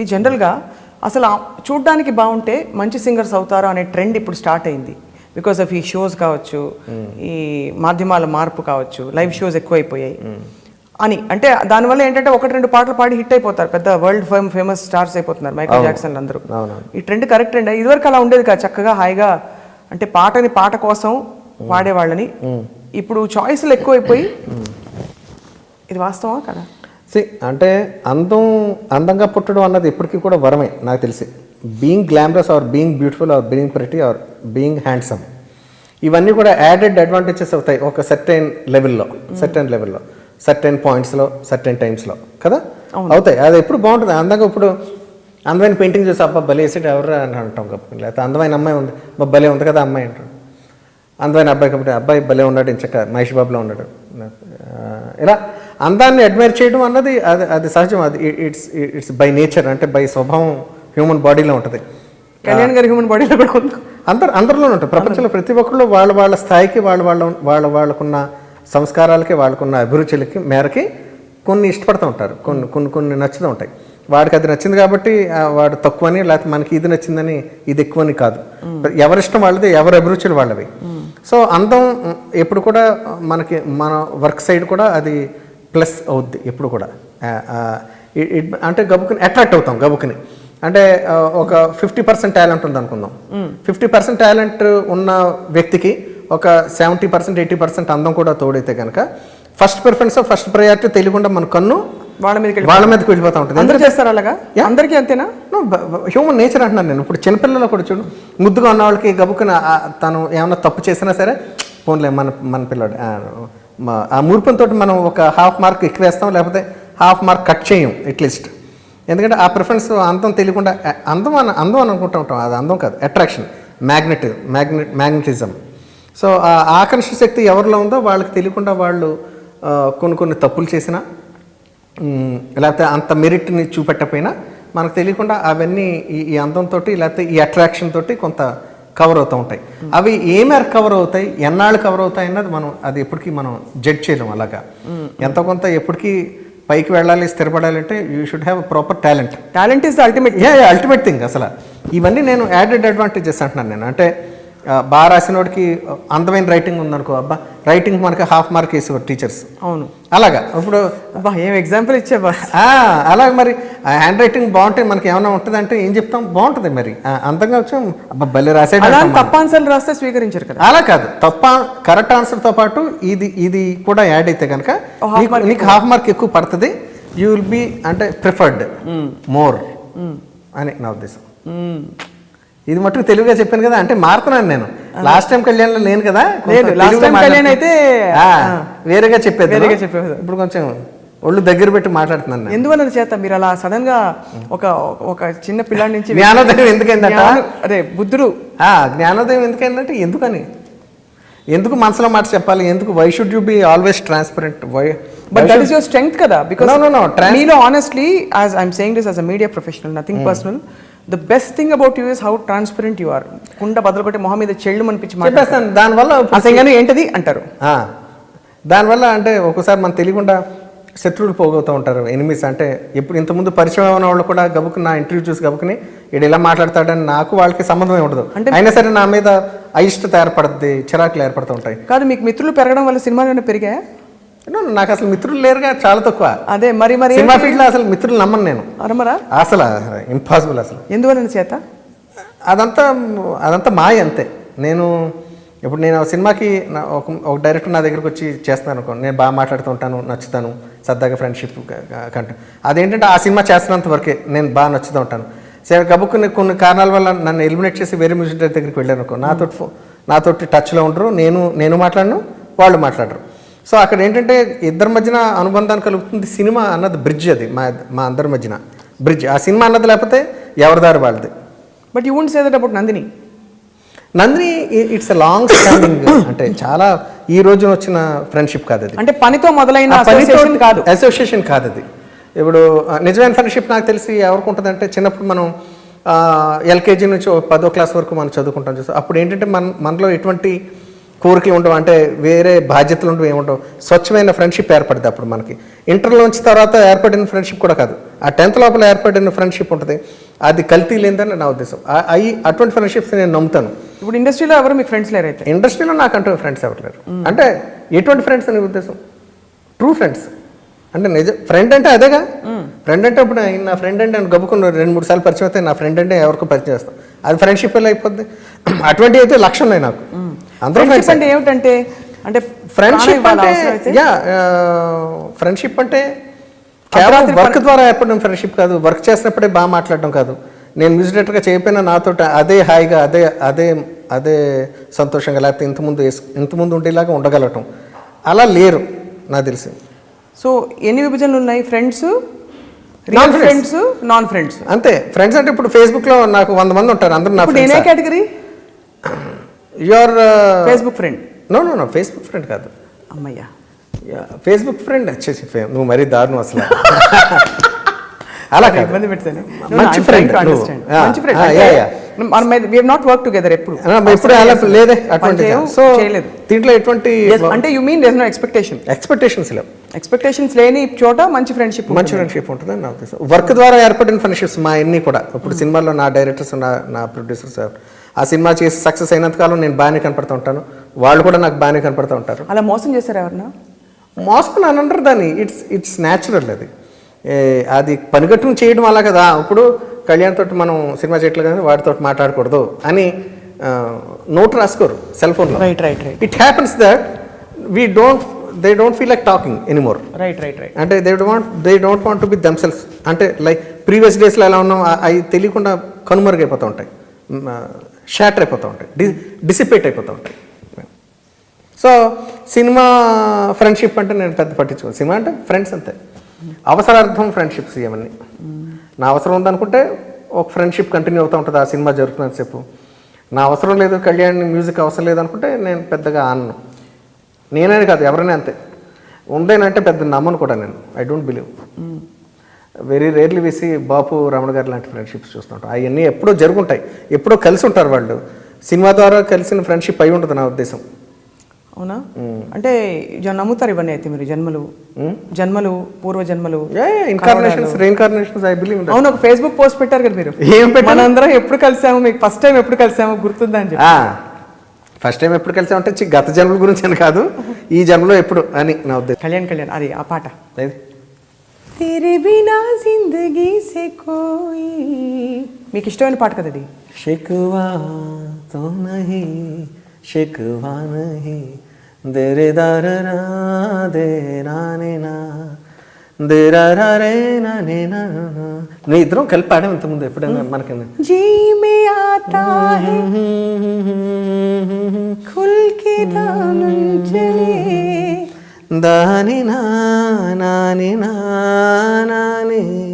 ఈ జనరల్గా అసలు చూడ్డానికి బాగుంటే మంచి సింగర్స్ అవుతారు అనే ట్రెండ్ ఇప్పుడు స్టార్ట్ అయింది బికాస్ ఆఫ్ ఈ షోస్ కావచ్చు, ఈ మాధ్యమాల మార్పు కావచ్చు, లైవ్ షోస్ ఎక్కువైపోయాయి అని. అంటే దానివల్ల ఏంటంటే 1-2 పాటలు పాడి హిట్ అయిపోతారు, పెద్ద వరల్డ్ ఫేమస్ స్టార్స్ అయిపోతున్నారు మైకేల్ జాక్సన్ అందరూ. ఈ ట్రెండ్ కరెక్ట్ ట్రెండ్. ఇదివరకు అలా ఉండేది కాదు, చక్కగా హాయిగా అంటే పాట కోసం వాడేవాళ్ళని. ఇప్పుడు చాయిస్లు ఎక్కువైపోయి, ఇది వాస్తవా కదా? అంటే అందంగా పుట్టడం అన్నది ఎప్పటికీ కూడా వరమే నాకు తెలిసి. Being glamorous or being beautiful or being pretty or being handsome, ఇవన్నీ కూడా యాడెడ్ అడ్వాంటేజెస్ అవుతాయి ఒక సర్టెన్ లెవెల్లో, సర్టెన్ పాయింట్స్లో, సర్టెన్ టైమ్స్లో కదా అవుతాయి. అది ఎప్పుడు బాగుంటుంది. అందంగా ఇప్పుడు అందమైన పెయింటింగ్ చూసి అబ్బా భలే వేసేటి ఎవరు అని అంటాం కాబట్టి, లేకపోతే అందమైన అమ్మాయి ఉంది మా భలే ఉంది కదా అమ్మాయి అంటాం. అందమైన అబ్బాయి కాబట్టి అబ్బాయి భలే ఉన్నాడు, ఇంచక్క మహేష్ బాబులో ఉన్నాడు. ఇలా అందాన్ని అడ్మైర్ చేయడం అన్నది అది సహజం. అది ఇట్స్ బై నేచర్, అంటే బై స్వభావం హ్యూమన్ బాడీలో ఉంటుంది. కళ్యాణ్ గారి హ్యూమన్ బాడీలో కూడా ఉంది, అందరిలోనే ఉంటుంది. ప్రపంచంలో ప్రతి ఒక్కళ్ళు వాళ్ళ స్థాయికి వాళ్ళకున్న సంస్కారాలకి, వాళ్ళకున్న అభిరుచులకి మేరకి కొన్ని ఇష్టపడుతూ ఉంటారు, కొన్ని నచ్చుతూ ఉంటాయి. వాడికి అది నచ్చింది కాబట్టి వాడు తక్కువని, లేకపోతే మనకి ఇది నచ్చిందని ఇది ఎక్కువని కాదు. ఎవరిష్టం వాళ్ళది, ఎవరి అభిరుచులు వాళ్ళవి. సో అందం ఎప్పుడు కూడా మన వర్క్ సైడ్ కూడా అది ప్లస్ అవుద్ది ఎప్పుడు కూడా. అంటే గబుకుని అట్రాక్ట్ అవుతాం గబుకుని. అంటే ఒక 50% టాలెంట్ ఉంది అనుకుందాం. 50% టాలెంట్ ఉన్న వ్యక్తికి ఒక 70%, 80% అందం కూడా తోడైతే కనుక ఫస్ట్ ప్రిఫరెన్స్, ఫస్ట్ ప్రయారిటీ తెలియకుండా మన కన్ను వాళ్ళ మీదకి వెళ్ళిపోతూ ఉంటుంది. అందరూ చేస్తారు అలాగా? అందరికీ అంతేనా? హ్యూమన్ నేచర్ అంటున్నాను నేను. ఇప్పుడు చిన్నపిల్లలు కూడా చూడు, ముద్దుగా ఉన్న వాళ్ళకి గబుకుని తను ఏమన్నా తప్పు చేసినా సరే పోన్లే మన పిల్లాడు, ఆ మూర్ఖంతో మనం ఒక హాఫ్ మార్క్ ఎక్కువ వేస్తాం, లేకపోతే హాఫ్ మార్క్ కట్ చేయం అట్లీస్ట్. ఎందుకంటే ఆ ప్రిఫరెన్స్ అందం తెలియకుండా అందం అని అనుకుంటూ ఉంటాం. అది అందం కాదు, అట్రాక్షన్, మ్యాగ్నెటిజం. సో ఆ ఆకర్షణ శక్తి ఎవరిలో ఉందో వాళ్ళకి తెలియకుండా వాళ్ళు కొన్ని తప్పులు చేసినా, లేకపోతే అంత మెరిట్ని చూపెట్టకపోయినా మనకు తెలియకుండా అవన్నీ ఈ అందంతో, లేకపోతే ఈ అట్రాక్షన్ తోటి కొంత కవర్ అవుతూ ఉంటాయి. అవి ఏ మేరకు కవర్ అవుతాయి, ఎన్నాళ్ళు కవర్ అవుతాయి అన్నది అది ఎప్పటికీ మనం జడ్జ్ చేయలేం. అలాగా ఎంతో కొంత ఎప్పటికీ పైకి వెళ్ళాలి, స్థిరపడాలి అంటే you should have proper talent. Talent is the ultimate thing. అసలు ఇవన్నీ నేను యాడెడ్ అడ్వాంటేజెస్ అంటున్నాను నేను. అంటే బాగా రాసినోడికి అందమైన రైటింగ్ ఉందనుకో, అబ్బా రైటింగ్ మనకి హాఫ్ మార్క్ వేసేవారు టీచర్స్. అవును, అలాగా. ఇప్పుడు ఏం ఎగ్జాంపుల్ ఇచ్చావా? అలాగే మరి హ్యాండ్ రైటింగ్ బాగుంటే మనకి ఏమైనా ఉంటుంది అంటే ఏం చెప్తాం, బాగుంటుంది. మరి అంతంగా వచ్చాం అబ్బా భలే రాసేది. తప్ప ఆన్సర్లు రాస్తే స్వీకరించారు కదా. అలా కాదు, కరెక్ట్ ఆన్సర్తో పాటు ఇది కూడా యాడ్ అయితే కనుక నీకు హాఫ్ మార్క్ ఎక్కువ పడుతుంది. యూ విల్ బి అంటే ప్రిఫర్డ్ మోర్ అని నా ఉద్దేశం. ఇది మట్టుకు తెలుగుగా చెప్పాను కదా, అంటే మారుతున్నాను నేను. లాస్ట్ టైం కళ్యాణ్లో లేను కదా, కళ్యాణ్ అయితే వేరేగా చెప్పేది. ఇప్పుడు కొంచెం ఒళ్ళు దగ్గర పెట్టి మాట్లాడుతున్నాను. ఎందువల్ల చేత మీరు అలా సడన్ గా ఒక చిన్న పిల్లాడి నుంచి జ్ఞానోదయం ఎందుకైందంట? అదే బుద్ధుడు జ్ఞానోదయం ఎందుకైందంటే ఎందుకు మనసులో మాట చెప్పాలి, ఎందుకు why should you be always transparent? But that is your strength కదా. బికాజ్ మీలో honestly, as I'm saying this as a media professional, nothing personal, the best thing about you is how transparent you are. కుండ బదులు కొట్టి మొహం మీద చెళ్ళు అనిపించి మాట్లాడతాను. దానివల్ల అసలు ఏంటది అంటారు. దానివల్ల అంటే ఒక్కోసారి మనం తెలియకుండా శత్రువులు పోగొతూ ఉంటారు, ఎనిమిస్. అంటే ఇప్పుడు ఇంతకుముందు పరిచయం అయిన వాళ్ళు కూడా గబుకుని నా ఇంటర్వ్యూ చూసి గబుకుని వీడు ఇలా మాట్లాడతాడని నాకు వాళ్ళకి సంబంధమే ఉండదు. అంటే అయినా సరే నా మీద అయిష్టత ఏర్పడుతుంది, చిరాకులు ఏర్పడుతూ ఉంటాయి. కాదు, మీకు మిత్రులు పెరగడం వల్ల సినిమాలు పెరిగాయా? నాకు అసలు మిత్రులు లేరుగా, చాలా తక్కువ. అదే మరి సినిమా ఫీల్డ్లో అసలు మిత్రులు నమ్మను నేను. అసలు ఇంపాసిబుల్. అసలు ఎందువల్ల చేత అదంతా మాయ అంతే. ఇప్పుడు నేను సినిమాకి ఒక డైరెక్టర్ నా దగ్గరకు వచ్చి చేస్తున్నాను అనుకో, నేను బాగా మాట్లాడుతూ ఉంటాను, నచ్చుతాను, సరదాగా ఫ్రెండ్షిప్ కంటే అదేంటంటే ఆ సినిమా చేస్తున్నంత వరకే నేను బాగా నచ్చుతూ ఉంటాను. సరే గబుక్కుని కొన్ని కారణాల వల్ల నన్ను ఎలిమినేట్ చేసి వేరే మ్యూజిక్ డైరెక్టర్ దగ్గరికి వెళ్ళాను అనుకో, నాతోటి టచ్లో ఉండరు, నేను మాట్లాడను, వాళ్ళు మాట్లాడరు. సో అక్కడ ఏంటంటే ఇద్దరి మధ్యన అనుబంధాన్ని కలుగుతుంది. సినిమా అన్నది బ్రిడ్జ్, అది మా అందరి మధ్యన బ్రిడ్జ్. ఆ సినిమా అన్నది లేకపోతే ఎవరిదారి వాళ్ళది. But you won't say that about Nandini it's a long standing, అంటే చాలా ఈ రోజున వచ్చిన ఫ్రెండ్షిప్ కాదు అది. అంటే పనితో మొదలైన అసోసియేషన్ కాదు అది. ఇప్పుడు నిజమైన ఫ్రెండ్షిప్ నాకు తెలిసి ఎవరికి ఉంటుందంటే, చిన్నప్పుడు మనం ఎల్కేజీ నుంచి 10వ క్లాస్ వరకు మనం చదువుకుంటాం చూస్తాం. అప్పుడు ఏంటంటే మనలో ఎటువంటి కోరికలు ఉండవు, అంటే వేరే బాధ్యతలు ఉండవు, ఏముండవు. స్వచ్ఛమైన ఫ్రెండ్షిప్ ఏర్పడుతుంది అప్పుడు మనకి. ఇంటర్లోంచి తర్వాత ఏర్పడిన ఫ్రెండ్షిప్ కూడా కాదు, ఆ 10th లోపల ఏర్పడిన ఫ్రెండ్షిప్ ఉంటుంది, అది కల్తీ లేదని నా ఉద్దేశం. అటువంటి ఫ్రెండ్షిప్స్ నేను నమ్ముతాను. ఇప్పుడు ఇండస్ట్రీలో ఎవరు మీకు ఫ్రెండ్స్ లేరు అయితే? ఇండస్ట్రీలో నాకంటూ ఫ్రెండ్స్ ఎవరు. అంటే ఎటువంటి ఫ్రెండ్స్ అని ఉద్దేశం? ట్రూ ఫ్రెండ్స్ అంటే నిజం. ఫ్రెండ్ అంటే అదేగా. ఫ్రెండ్ అంటే ఇప్పుడు నా ఫ్రెండ్ అంటే నేను గబుకుని 2-3 సార్లు పరిచయం అయితే నా ఫ్రెండ్ అంటే ఎవరికో పరిచయం చేస్తాను, అది ఫ్రెండ్షిప్ ఎలా అయిపోద్ది? అటువంటి అయితే లక్షలు ఉన్నాయి నాకు. అందరూ ఫ్రెండ్స్ అంటే ఏమిటంటే అంటే ఫ్రెండ్షిప్ అంటే ఫ్రెండ్షిప్ అంటే కేవలం వర్క్ ద్వారా ఏర్పడిన ఫ్రెండ్షిప్ కాదు, వర్క్ చేసినప్పుడే బాగా మాట్లాడడం కాదు. నేను మ్యూజిక్ డైరెక్టర్గా చేయకపోయినా నాతో అదే హాయిగా అదే అదే అదే సంతోషంగా, లేకపోతే ఇంతకుముందు ఉండేలాగా ఉండగలటం అలా లేరు నాకు తెలిసి. సో ఎన్ని విభజనలు ఉన్నాయి? ఫ్రెండ్స్, ఫ్రెండ్స్, నాన్ ఫ్రెండ్స్, అంతే. ఫ్రెండ్స్ అంటే ఇప్పుడు ఫేస్బుక్లో నాకు 100 మంది ఉంటారు, అందరూ నా ఫ్రెండ్స్. ఏ category? Your Facebook friend? No Facebook friend కాదు. అమ్మయ్యా, ఫేస్బుక్ ఫ్రెండ్ వచ్చేసి నువ్వు మరీ దారుణం అసలు. అలా కాదు, ఇబ్బంది పెడతాను. మంచి ఫ్రెండ్. మంచి friend. We have not work together ఎప్పుడు అలా లేదే అటువంటి. సో చేయలేదు దీంట్లో ఎటువంటి అంటే you mean there is no expectations లేవు. ఎక్స్పెక్టేషన్స్ లేని చోట మంచి ఫ్రెండ్షిప్ ఉంటుందని నా ఉద్దేశం. వర్క్ ద్వారా ఏర్పడిన ఫ్రెండ్షిప్స్ మా అన్ని కూడా. ఇప్పుడు సినిమాల్లో నా డైరెక్టర్స్, నా ప్రొడ్యూసర్స్, ఆ సినిమా చేసి సక్సెస్ అయినంత కాలం నేను బాగానే కనపడుతూ ఉంటాను, వాళ్ళు కూడా నాకు బాగానే కనపడుతూ ఉంటారు. అలా మోసం చేశారు ఎవరన్నా? మోసం అని అంటారు దాన్ని. It's natural. అది పనిగట్టును చేయడం అలా కదా. ఇప్పుడు కళ్యాణ్ తోటి మనం సినిమా చేయట్లేదు కానీ వాడితో మాట్లాడకూడదు అని నోట్ రాసుకోరు సెల్ ఫోన్లో. It happens that they don't feel like talking anymore. అంటే they don't want to be themselves. అంటే లైక్ ప్రీవియస్ డేస్లో ఎలా ఉన్నాం అవి తెలియకుండా కనుమరుగైపోతూ ఉంటాయి, షాటర్ అయిపోతూ ఉంటాయి, డిసిపేట్ అయిపోతూ ఉంటాయి. సో సినిమా ఫ్రెండ్షిప్ అంటే నేను పెద్ద పట్టించుకోను. సినిమా అంటే ఫ్రెండ్స్ అంతే, అవసరార్థం ఫ్రెండ్షిప్స్ ఇవన్నీ. నా అవసరం ఉందనుకుంటే ఒక ఫ్రెండ్షిప్ కంటిన్యూ అవుతూ ఉంటుంది ఆ సినిమా జరుగుతున్నంతసేపు. నా అవసరం లేదు, కళ్యాణ్ మ్యూజిక్ అవసరం లేదనుకుంటే నేను పెద్దగా ఆనను. నేనే కాదు, ఎవరైనా అంతే. ఉండేనంటే పెద్ద నమ్మను కూడా నేను. I don't believe. Very rarely వేసి బాపు రమణ గారు లాంటి ఫ్రెండ్షిప్స్ చూస్తుంటాం. అవన్నీ ఎప్పుడో జరుగుంటాయి, ఎప్పుడో కలిసి ఉంటారు వాళ్ళు. సినిమా ద్వారా కలిసిన ఫ్రెండ్షిప్ అయి ఉంటుంది నా ఉద్దేశం. అవునా? అంటే నమ్ముతారు ఇవన్నీ అయితే మీరు? జన్మలు పూర్వ జన్మలు, ఇన్కార్నేషన్స్, రీఇన్కార్నేషన్స్ ఐ బిలీవ్. అవును, ఒక ఫేస్బుక్ పోస్ట్ పెట్టారు కదా మీరు, మనందరం ఎప్పుడు కలిసాము, మీకు ఫస్ట్ టైం ఎప్పుడు కలిసాము గుర్తుందా అని చెప్పి. ఫస్ట్ టైం ఎప్పుడు కలిసామంటే గత జన్మల గురించి అని కాదు, ఈ జన్మలో ఎప్పుడు అని నా ఉద్దేశం. కళ్యాణ్ అది ఆ పాట, తెరే బినా జిందగీ సే కోయి, మీకు ఇష్టమైన పాట కదా అది. షిక్వా తో నహీ షిక్వా నహీ దేరే దారరా దే నానే నా దేరా రే నానే నా. నీ ఇద్దరం కలిపి పాడాం ఇంతకుముందు ఎప్పుడైనా మనకి. జీ మే ఆతా హై ఖుల్ కే దామన్ చలే దాని నా నాని నా నాని.